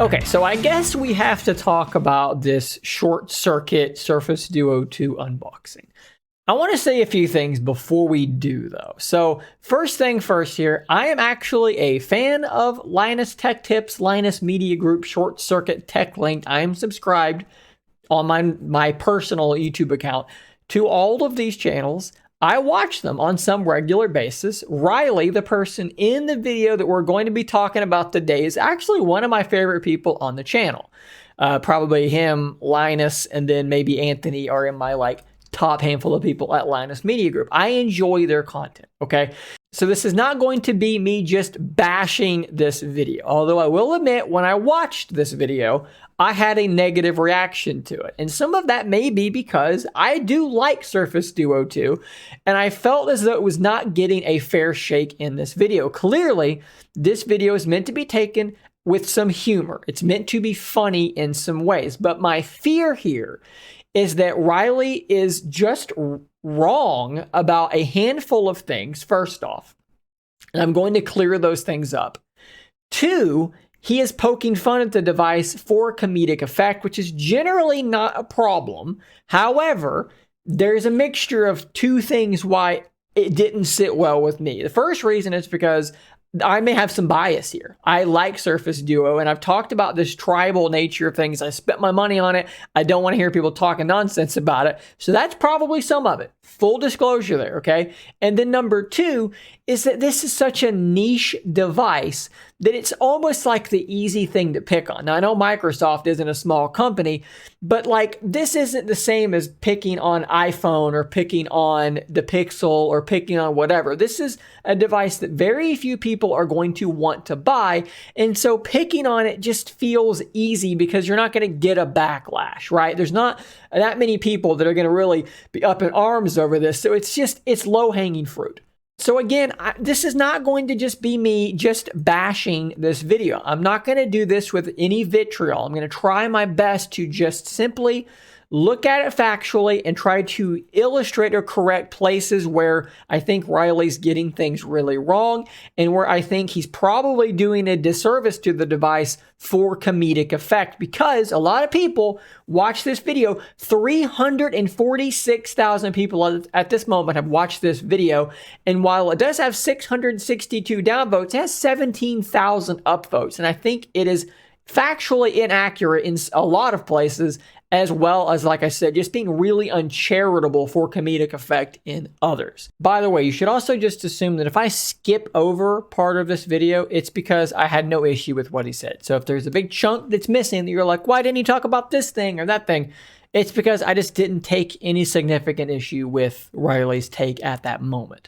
Okay, so I guess we have to talk about this ShortCircuit Surface Duo 2 unboxing. I want to say a few things before we do, though. So first thing first here, I am actually a fan of Linus Tech Tips, Linus Media Group, ShortCircuit Tech Link. I am subscribed on my personal YouTube account to all of these channels. I watch them on some regular basis. Riley, the person in the video that we're going to be talking about today, is actually one of my favorite people on the channel. Probably him, Linus, and then maybe Anthony are in my top handful of people at Linus Media Group. I enjoy their content, okay? So this is not going to be me just bashing this video. Although I will admit, when I watched this video, I had a negative reaction to it. And some of that may be because I do like Surface Duo 2, and I felt as though it was not getting a fair shake in this video. Clearly, this video is meant to be taken with some humor. It's meant to be funny in some ways. But my fear here is that Riley is just wrong about a handful of things, first off. And I'm going to clear those things up. Two, he is poking fun at the device for comedic effect, which is generally not a problem. However, there's a mixture of two things why it didn't sit well with me. The first reason is because I may have some bias here. I like Surface Duo, and I've talked about this tribal nature of things. I spent my money on it. I don't want to hear people talking nonsense about it. So that's probably some of it. Full disclosure there, okay? And then number two is that this is such a niche device that it's almost like the easy thing to pick on. Now, I know Microsoft isn't a small company, but this isn't the same as picking on iPhone or picking on the Pixel or picking on whatever. This is a device that very few people are going to want to buy. And so picking on it just feels easy because you're not going to get a backlash, right? There's not that many people that are going to really be up in arms over this. So it's low-hanging fruit. So again, this is not going to just be me just bashing this video. I'm not going to do this with any vitriol. I'm going to try my best to just simply look at it factually and try to illustrate or correct places where I think Riley's getting things really wrong and where I think he's probably doing a disservice to the device for comedic effect, because a lot of people watch this video. 346,000 people at this moment have watched this video, and while it does have 662 downvotes, it has 17,000 upvotes, and I think it is factually inaccurate in a lot of places, as well as, like I said, just being really uncharitable for comedic effect in others. By the way, you should also just assume that if I skip over part of this video, it's because I had no issue with what he said. So if there's a big chunk that's missing that you're like, why didn't he talk about this thing or that thing? It's because I just didn't take any significant issue with Riley's take at that moment.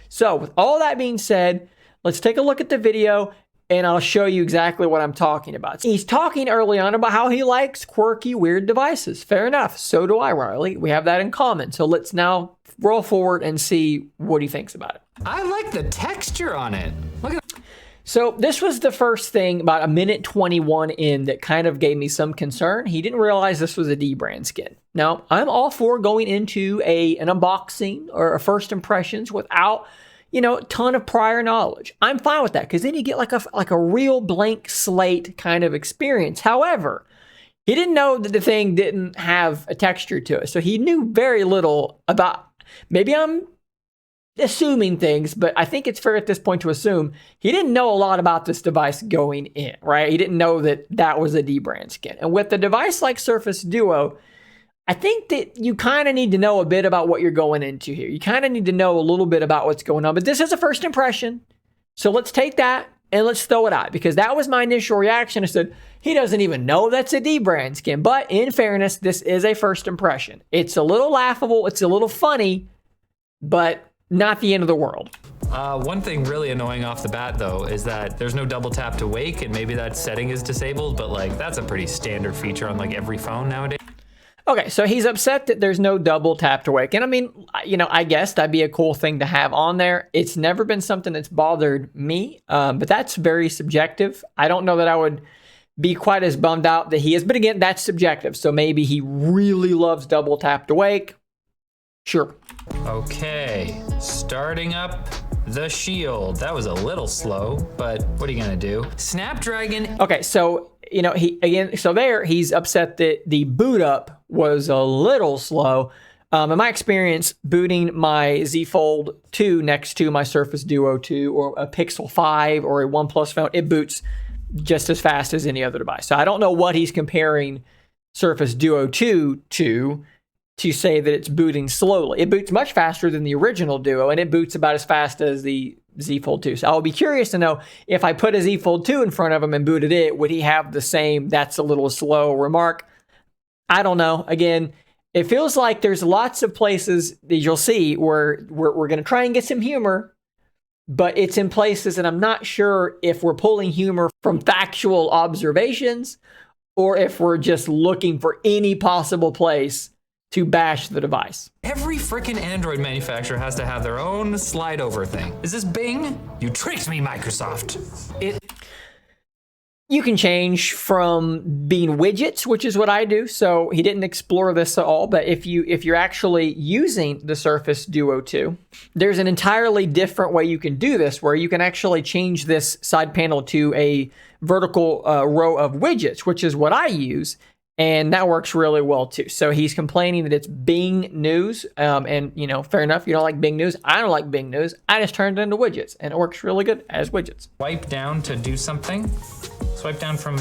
So with all that being said, let's take a look at the video and I'll show you exactly what I'm talking about. He's talking early on about how he likes quirky, weird devices. Fair enough. So do I, Riley. We have that in common. So let's now roll forward and see what he thinks about it. I like the texture on it. Look at. So this was the first thing about a minute 21 in that kind of gave me some concern. He didn't realize this was a Dbrand skin. Now, I'm all for going into an unboxing or a first impressions without a ton of prior knowledge. I'm fine with that because then you get like a real blank slate kind of experience. However, he didn't know that the thing didn't have a texture to it. So he knew very little about, maybe I'm assuming things, but I think it's fair at this point to assume he didn't know a lot about this device going in, right? He didn't know that was a Dbrand skin. And with a device like Surface Duo, I think that you kind of need to know a bit about what you're going into here. You kind of need to know a little bit about what's going on, but this is a first impression. So let's take that and let's throw it out, because that was my initial reaction. I said, he doesn't even know that's a Dbrand skin. But in fairness, this is a first impression. It's a little laughable. It's a little funny, but not the end of the world. One thing really annoying off the bat though is that there's no double tap to wake, and maybe that setting is disabled, but that's a pretty standard feature on every phone nowadays. Okay, so he's upset that there's no double tap to wake. And I mean, I guess that'd be a cool thing to have on there. It's never been something that's bothered me, but that's very subjective. I don't know that I would be quite as bummed out that he is. But again, that's subjective. So maybe he really loves double tap to wake. Sure. Okay, starting up the shield. That was a little slow, but what are you gonna do? Snapdragon. Okay, so he's upset that the boot up was a little slow. In my experience, booting my Z Fold 2 next to my Surface Duo 2 or a Pixel 5 or a OnePlus phone, it boots just as fast as any other device. So I don't know what he's comparing Surface Duo 2 to say that it's booting slowly. It boots much faster than the original Duo, and it boots about as fast as the Z Fold 2. So I'll be curious to know if I put a Z Fold 2 in front of him and booted it, would he have the same "that's a little slow" remark? I don't know. Again, it feels like there's lots of places that you'll see where we're going to try and get some humor, but it's in places, and I'm not sure if we're pulling humor from factual observations or if we're just looking for any possible place to bash the device. Every freaking Android manufacturer has to have their own slide over thing. Is this Bing? You tricked me, Microsoft. You can change from being widgets, which is what I do. So he didn't explore this at all, but if you're actually using the Surface Duo 2, there's an entirely different way you can do this, where you can actually change this side panel to a vertical row of widgets, which is what I use. And that works really well too. So he's complaining that it's Bing News. And fair enough. You don't like Bing News. I don't like Bing News. I just turned it into widgets, and it works really good as widgets. Swipe down to do something. Swipe down from,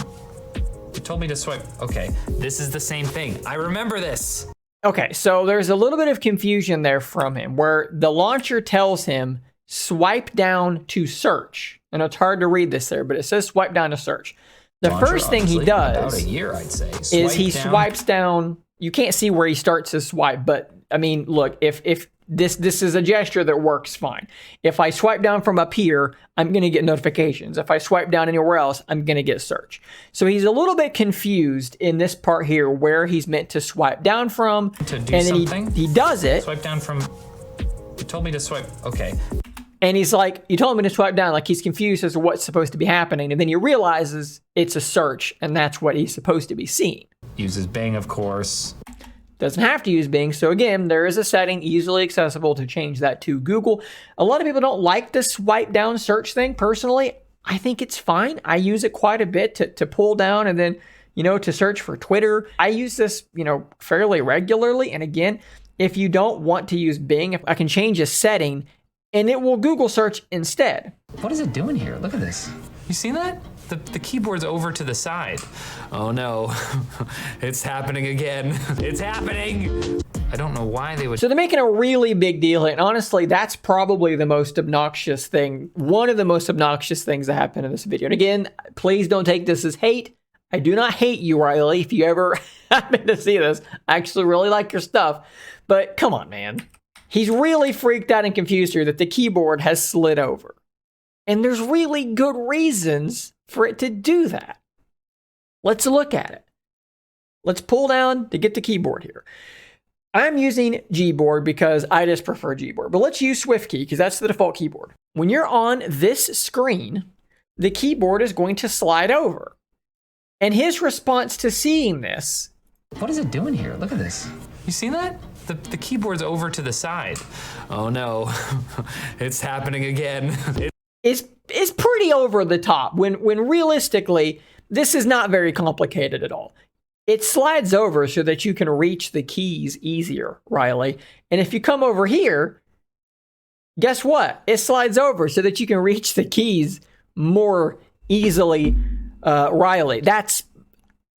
you told me to swipe. Okay, this is the same thing. I remember this. Okay, so there's a little bit of confusion there from him, where the launcher tells him swipe down to search. And it's hard to read this there, but it says swipe down to search. The first thing he does about a year, I'd say, is he swipes down. You can't see where he starts his swipe, but I mean, look, if this is a gesture that works fine. If I swipe down from up here, I'm going to get notifications. If I swipe down anywhere else, I'm going to get search. So he's a little bit confused in this part here where he's meant to swipe down from. To do something? He does it. Swipe down from, you told me to swipe, okay. And he's like, you told me to swipe down, like he's confused as to what's supposed to be happening. And then he realizes it's a search, and that's what he's supposed to be seeing. Uses Bing, of course. Doesn't have to use Bing. So again, there is a setting easily accessible to change that to Google. A lot of people don't like the swipe down search thing. Personally, I think it's fine. I use it quite a bit to pull down and then, to search for Twitter. I use this, fairly regularly. And again, if you don't want to use Bing, I can change a setting and it will Google search instead. What is it doing here? Look at this. You seen that? The keyboard's over to the side. Oh no, it's happening again. It's happening. I don't know why they would. So they're making a really big deal. And honestly, that's probably the most obnoxious thing. One of the most obnoxious things that happened in this video. And again, please don't take this as hate. I do not hate you, Riley. If you ever happen to see this, I actually really like your stuff. But come on, man. He's really freaked out and confused here that the keyboard has slid over. And there's really good reasons for it to do that. Let's look at it. Let's pull down to get the keyboard here. I'm using Gboard because I just prefer Gboard, but let's use SwiftKey because that's the default keyboard. When you're on this screen, the keyboard is going to slide over. And his response to seeing this. What is it doing here? Look at this. You seen that? The keyboard's over to the side. Oh no, it's happening again. It's pretty over the top when realistically, this is not very complicated at all. It slides over so that you can reach the keys easier, Riley. And if you come over here, guess what? It slides over so that you can reach the keys more easily, Riley.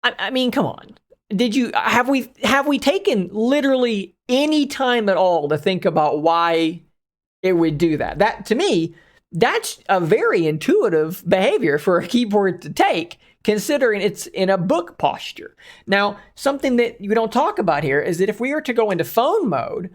I mean, come on. Have we taken literally any time at all to think about why it would do that? That, to me, that's a very intuitive behavior for a keyboard to take, considering it's in a book posture. Now, something that we don't talk about here is that if we were to go into phone mode,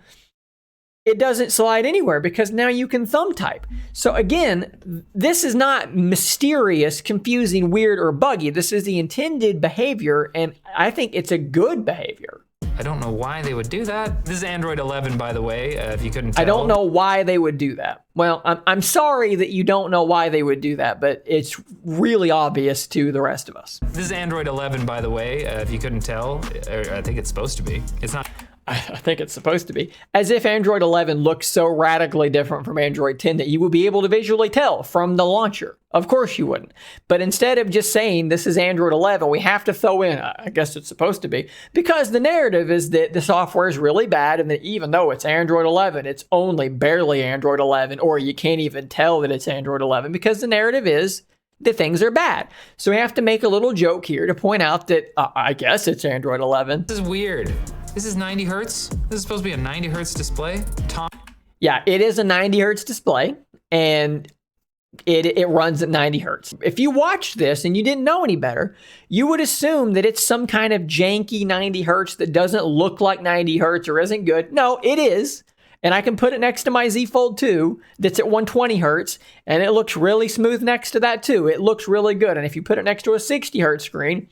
it doesn't slide anywhere because now you can thumb type. So again, this is not mysterious, confusing, weird, or buggy. This is the intended behavior, and I think it's a good behavior. I don't know why they would do that. This is Android 11, by the way, if you couldn't tell. I don't know why they would do that. Well, I'm sorry that you don't know why they would do that, but it's really obvious to the rest of us. This is Android 11, by the way, if you couldn't tell. I think it's supposed to be. It's not. I think it's supposed to be, as if Android 11 looks so radically different from Android 10 that you would be able to visually tell from the launcher. Of course you wouldn't. But instead of just saying this is Android 11, we have to throw in, I guess it's supposed to be, because the narrative is that the software is really bad and that even though it's Android 11, it's only barely Android 11, or you can't even tell that it's Android 11 because the narrative is that things are bad. So we have to make a little joke here to point out that I guess it's Android 11. This is weird. This is 90 hertz. This is supposed to be a 90 hertz display. Yeah, it is a 90 hertz display, and it runs at 90 hertz. If you watched this and you didn't know any better, you would assume that it's some kind of janky 90 hertz that doesn't look like 90 hertz or isn't good. No, it is. And I can put it next to my Z Fold 2 that's at 120 hertz, and it looks really smooth next to that too. It looks really good. And if you put it next to a 60 hertz screen,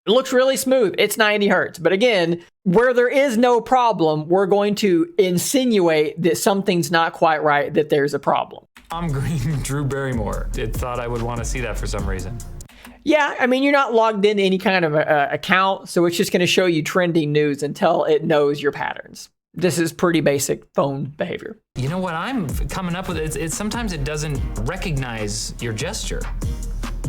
it looks really smooth. It's 90 hertz. But again, where there is no problem, we're going to insinuate that something's not quite right, that there's a problem. Tom Green, Drew Barrymore. It thought I would want to see that for some reason. Yeah, I mean, you're not logged into any kind of account, so it's just going to show you trending news until it knows your patterns. This is pretty basic phone behavior. You know what I'm coming up with? It's sometimes it doesn't recognize your gesture.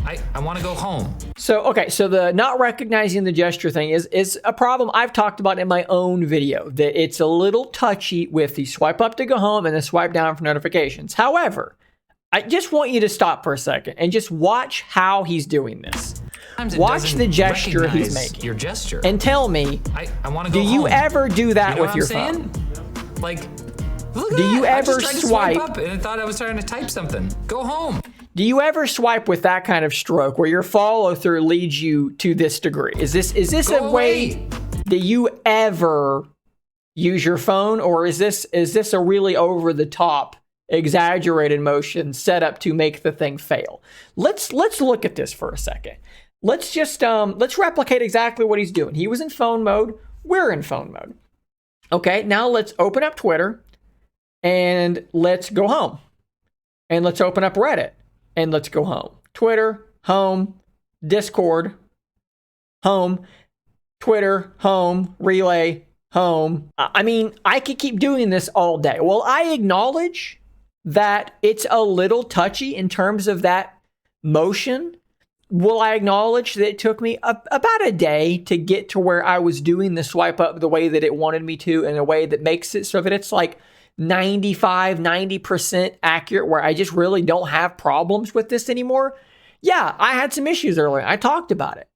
I want to go home. So, okay, so the not recognizing the gesture thing is a problem I've talked about in my own video, that it's a little touchy with the swipe up to go home and the swipe down for notifications. However, I just want you to stop for a second and just watch how he's doing this. Watch the gesture he's making. Your gesture. And tell me, I want to go do home. you ever do that with your phone? Like, look at do you that. ever I just tried to swipe up and I thought I was trying to type something. Go home. Do you ever swipe with that kind of stroke where your follow through leads you to this degree? Is this a way that you ever use your phone, or is this a really over the top, exaggerated motion set up to make the thing fail? Let's look at this for a second. Let's just let's replicate exactly what he's doing. He was in phone mode. We're in phone mode. Okay, now let's open up Twitter and let's go home. And let's open up Reddit and let's go home. Twitter, home, Discord, home, Twitter, home, Relay, home. I mean, I could keep doing this all day. Well, I acknowledge that it's a little touchy in terms of that motion. Will I acknowledge that it took me about a day to get to where I was doing the swipe up the way that it wanted me to, in a way that makes it so that it's like 90% accurate, where I just really don't have problems with this anymore? Yeah, I had some issues earlier. I talked about it.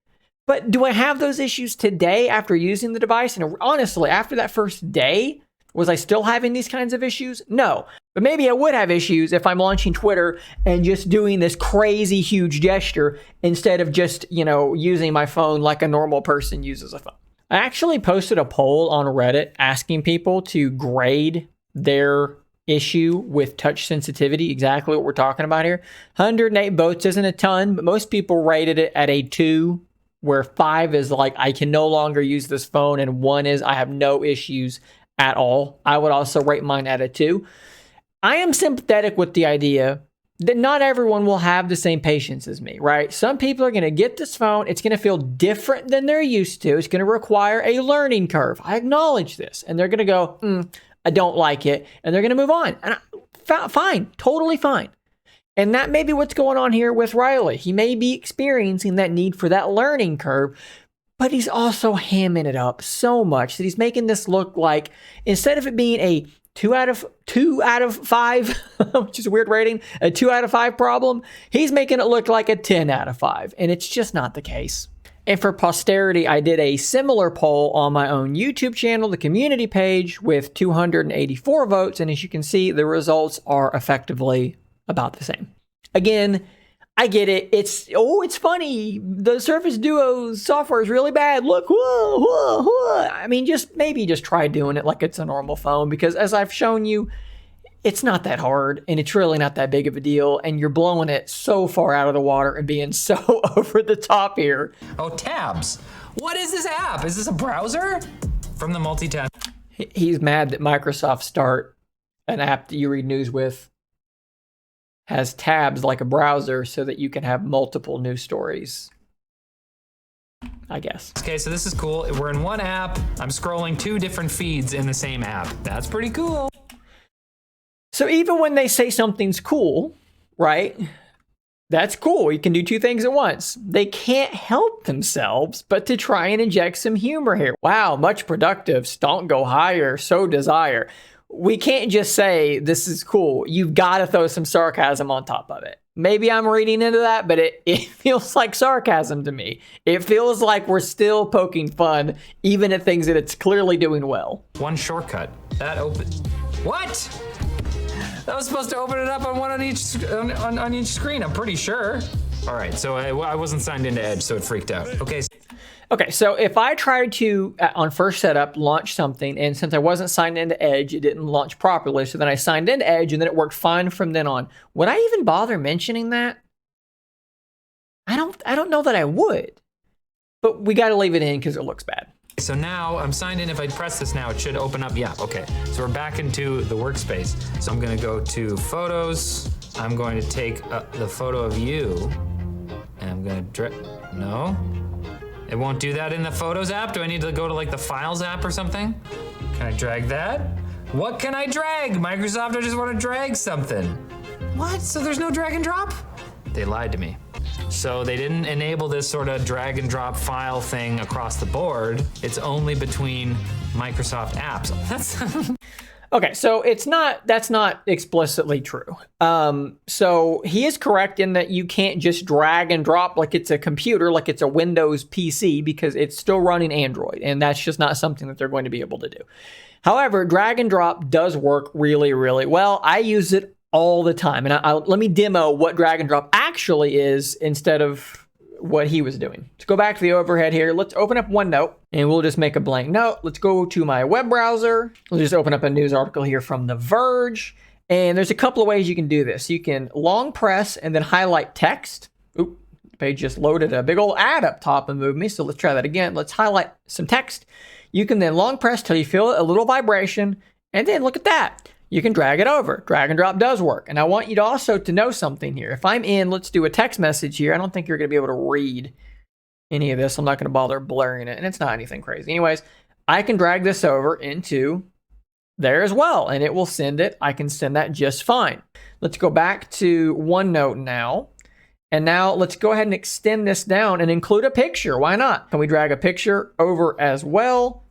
But do I have those issues today after using the device? And honestly, after that first day, was I still having these kinds of issues? No. But maybe I would have issues if I'm launching Twitter and just doing this crazy huge gesture instead of just, using my phone like a normal person uses a phone. I actually posted a poll on Reddit asking people to grade their issue with touch sensitivity, exactly what we're talking about here. 108 votes isn't a ton, but most people rated it at a 2, where 5 is like, I can no longer use this phone, and 1 is I have no issues at all. I would also rate mine at a 2. I am sympathetic with the idea that not everyone will have the same patience as me, right? Some people are going to get this phone. It's going to feel different than they're used to. It's going to require a learning curve. I acknowledge this. And they're going to go, I don't like it. And they're going to move on. And fine, totally fine. And that may be what's going on here with Riley. He may be experiencing that need for that learning curve, but he's also hamming it up so much that he's making this look like, instead of it being a 2 out of 5, which is a weird rating, a 2 out of 5 problem, he's making it look like a 10 out of 5. And it's just not the case. And for posterity, I did a similar poll on my own YouTube channel, the community page, with 284 votes. And as you can see, the results are effectively about the same. Again, I get it. It's funny. The Surface Duo software is really bad. Look, whoa. I mean, maybe just try doing it like it's a normal phone, because as I've shown you, it's not that hard and it's really not that big of a deal. And you're blowing it so far out of the water and being so over the top here. Oh, tabs. What is this app? Is this a browser? From the multitask. He's mad that Microsoft Start, an app that you read news with, has tabs like a browser so that you can have multiple news stories. I guess. Okay, so this is cool. We're in one app. I'm scrolling 2 different feeds in the same app. That's pretty cool. So even when they say something's cool, right? That's cool. You can do 2 things at once. They can't help themselves but to try and inject some humor here. Wow, much productive. Stonk go higher, so desire. We can't just say this is cool. You've got to throw some sarcasm on top of it. Maybe I'm reading into that, but it feels like sarcasm to me. It feels like we're still poking fun, even at things that it's clearly doing well. One shortcut. That open. What? That was supposed to open it up on one on each screen, I'm pretty sure. All right, so I wasn't signed into Edge, so it freaked out. Okay, so if I tried to, on first setup, launch something, and since I wasn't signed into Edge, it didn't launch properly, so then I signed into Edge, and then it worked fine from then on. Would I even bother mentioning that? I don't know that I would, but we got to leave it in because it looks bad. So now I'm signed in. If I press this now, it should open up. Yeah, okay. So we're back into the workspace. So I'm gonna go to Photos. I'm going to take the photo of you, and I'm gonna no. It won't do that in the Photos app? Do I need to go to like the Files app or something? Can I drag that? What can I drag? Microsoft, I just want to drag something. What? So there's no drag and drop? They lied to me. So they didn't enable this sort of drag and drop file thing across the board. It's only between Microsoft apps. That's Okay, so that's not explicitly true. So he is correct in that you can't just drag and drop like it's a computer, like it's a Windows PC, because it's still running Android, and that's just not something that they're going to be able to do. However, drag and drop does work really, really well. I use it all the time, and let me demo what drag and drop actually is instead of what he was doing. Let's go back to the overhead here. Let's open up OneNote, and we'll just make a blank note. Let's go to my web browser. We'll just open up a news article here from The Verge, and there's a couple of ways you can do this. You can long press and then highlight text. Oop, the page just loaded a big old ad up top and moved me, so let's try that again. Let's highlight some text. You can then long press till you feel a little vibration, and then look at that. You can drag it over. Drag and drop does work. And I want you to also to know something here. If I'm in, let's do a text message here. I don't think you're going to be able to read any of this. I'm not going to bother blurring it. And it's not anything crazy. Anyways, I can drag this over into there as well. And it will send it. I can send that just fine. Let's go back to OneNote now. And now let's go ahead and extend this down and include a picture. Why not? Can we drag a picture over as well?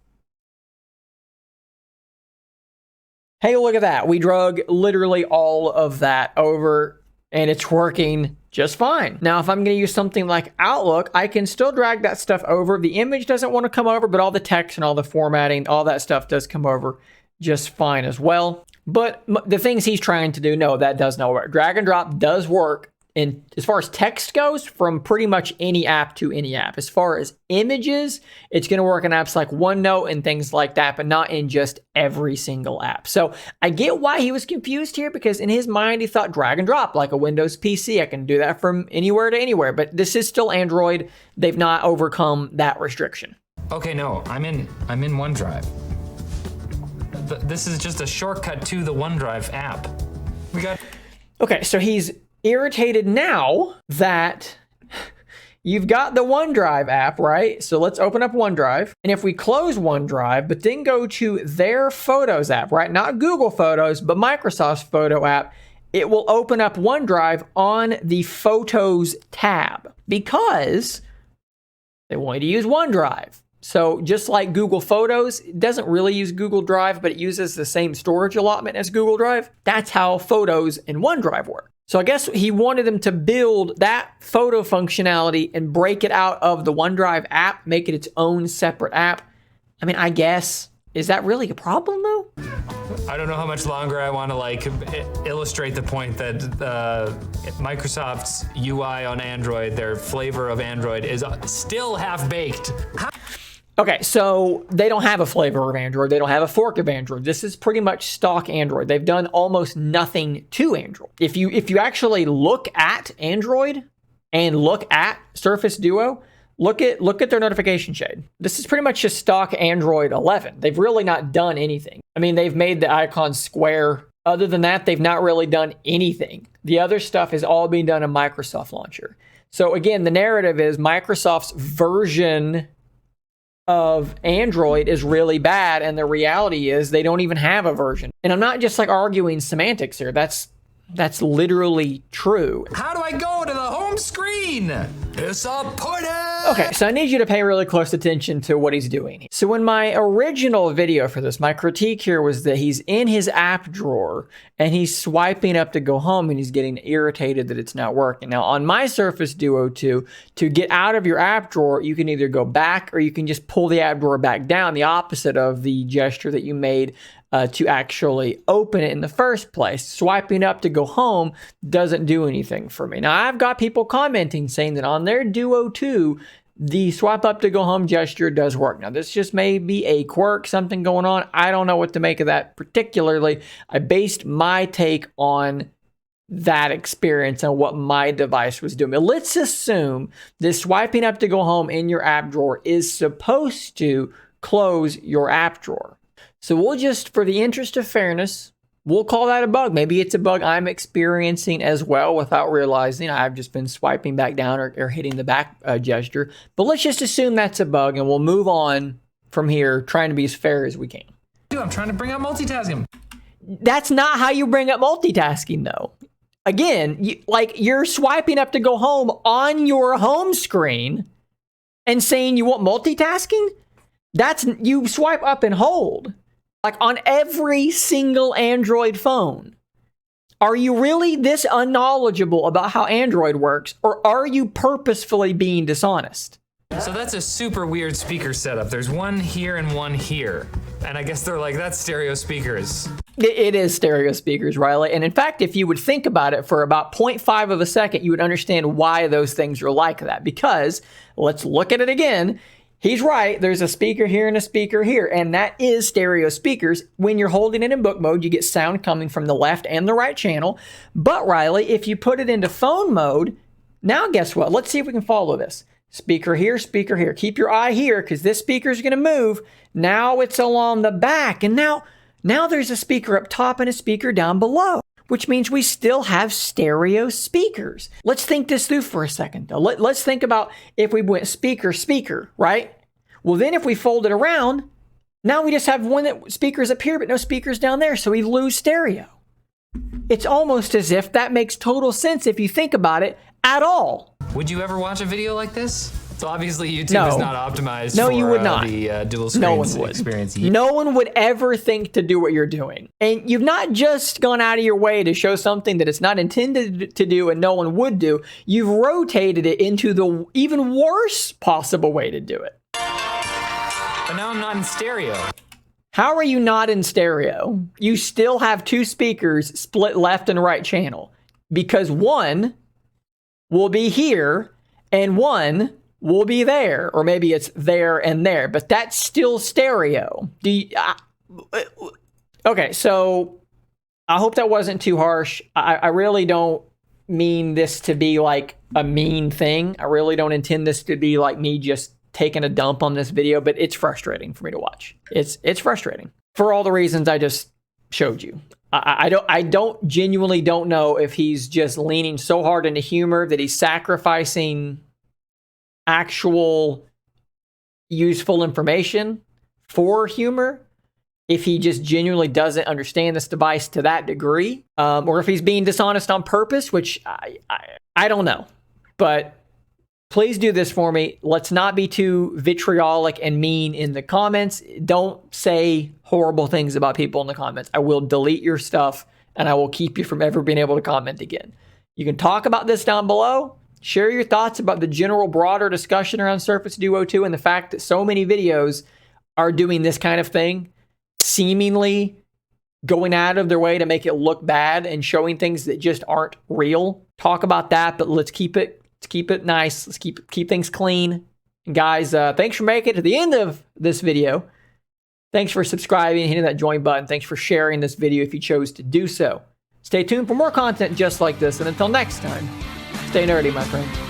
Hey, look at that. We drug literally all of that over, and it's working just fine. Now, if I'm going to use something like Outlook, I can still drag that stuff over. The image doesn't want to come over, but all the text and all the formatting, all that stuff does come over just fine as well. But the things he's trying to do, no, that does not work. Drag and drop does work. And as far as text goes, from pretty much any app to any app. As far as images, it's going to work in apps like OneNote and things like that, but not in just every single app. So I get why he was confused here, because in his mind, he thought drag and drop like a Windows PC. I can do that from anywhere to anywhere, but this is still Android. They've not overcome that restriction. Okay, no, I'm in OneDrive. This is just a shortcut to the OneDrive app. Okay, so he's irritated now that you've got the OneDrive app, right? So let's open up OneDrive. And if we close OneDrive, but then go to their Photos app, right? Not Google Photos, but Microsoft's Photo app, it will open up OneDrive on the Photos tab because they want you to use OneDrive. So just like Google Photos, it doesn't really use Google Drive, but it uses the same storage allotment as Google Drive. That's how Photos and OneDrive work. So I guess he wanted them to build that photo functionality and break it out of the OneDrive app, make it its own separate app. I mean, I guess, is that really a problem though? I don't know how much longer I want to illustrate the point that Microsoft's UI on Android, their flavor of Android, is still half-baked. Okay, so they don't have a flavor of Android. They don't have a fork of Android. This is pretty much stock Android. They've done almost nothing to Android. If you actually look at Android and look at Surface Duo, look at their notification shade. This is pretty much just stock Android 11. They've really not done anything. I mean, they've made the icon square. Other than that, they've not really done anything. The other stuff is all being done in Microsoft Launcher. So again, the narrative is Microsoft's version of Android is really bad, and the reality is they don't even have a version. And I'm not just like arguing semantics here. That's literally true. How do I go to the home screen? Disappointed! Okay, so I need you to pay really close attention to what he's doing. So in my original video for this, my critique here was that he's in his app drawer and he's swiping up to go home and he's getting irritated that it's not working. Now on my Surface Duo 2, to get out of your app drawer, you can either go back or you can just pull the app drawer back down, the opposite of the gesture that you made to actually open it in the first place. Swiping up to go home doesn't do anything for me. Now, I've got people commenting saying that on their Duo 2, the swipe up to go home gesture does work. Now, this just may be a quirk, something going on. I don't know what to make of that particularly. I based my take on that experience and what my device was doing. But let's assume this swiping up to go home in your app drawer is supposed to close your app drawer. So we'll just, for the interest of fairness, we'll call that a bug. Maybe it's a bug I'm experiencing as well without realizing. I've just been swiping back down or hitting the back gesture. But let's just assume that's a bug and we'll move on from here, trying to be as fair as we can. Dude, I'm trying to bring up multitasking. That's not how you bring up multitasking though. Again, you're swiping up to go home on your home screen and saying you want multitasking? That's, you swipe up and hold. Like on every single Android phone. Are you really this unknowledgeable about how Android works, or are you purposefully being dishonest? So that's a super weird speaker setup. There's one here and one here. And I guess they're like, that's stereo speakers. It is stereo speakers, Riley. And in fact, if you would think about it for about 0.5 of a second, you would understand why those things are like that. Because, let's look at it again. He's right. There's a speaker here and a speaker here, and that is stereo speakers. When you're holding it in book mode, you get sound coming from the left and the right channel. But Riley, if you put it into phone mode, now guess what? Let's see if we can follow this. Speaker here, speaker here. Keep your eye here because this speaker is going to move. Now it's along the back, and now there's a speaker up top and a speaker down below, which means we still have stereo speakers. Let's think this through for a second, though. Let's think about if we went speaker, speaker, right? Well, then if we fold it around, now we just have one that speakers up here, but no speakers down there, so we lose stereo. It's almost as if that makes total sense if you think about it at all. Would you ever watch a video like this? So obviously YouTube is not optimized no, for you would not. The dual screen experience. No one would ever think to do what you're doing. And you've not just gone out of your way to show something that it's not intended to do and no one would do. You've rotated it into the even worse possible way to do it. But now I'm not in stereo. How are you not in stereo? You still have two speakers split left and right channel because one will be here and one will be there, or maybe it's there and there, but that's still stereo. Okay, so I hope that wasn't too harsh. I really don't mean this to be like a mean thing. I really don't intend this to be like me just taking a dump on this video, but it's frustrating for me to watch. It's frustrating for all the reasons I just showed you. I genuinely don't know if he's just leaning so hard into humor that he's sacrificing actual useful information for humor, if he just genuinely doesn't understand this device to that degree, or if he's being dishonest on purpose, which I don't know. But please do this for me. Let's not be too vitriolic and mean in the comments. Don't say horrible things about people in the comments. I will delete your stuff and I will keep you from ever being able to comment again. You can talk about this down below. Share your thoughts about the general broader discussion around Surface Duo 2 and the fact that so many videos are doing this kind of thing, seemingly going out of their way to make it look bad and showing things that just aren't real. Talk about that, but let's keep it nice. Let's keep things clean. And guys, thanks for making it to the end of this video. Thanks for subscribing, hitting that join button. Thanks for sharing this video if you chose to do so. Stay tuned for more content just like this, and until next time, stay nerdy, my friend.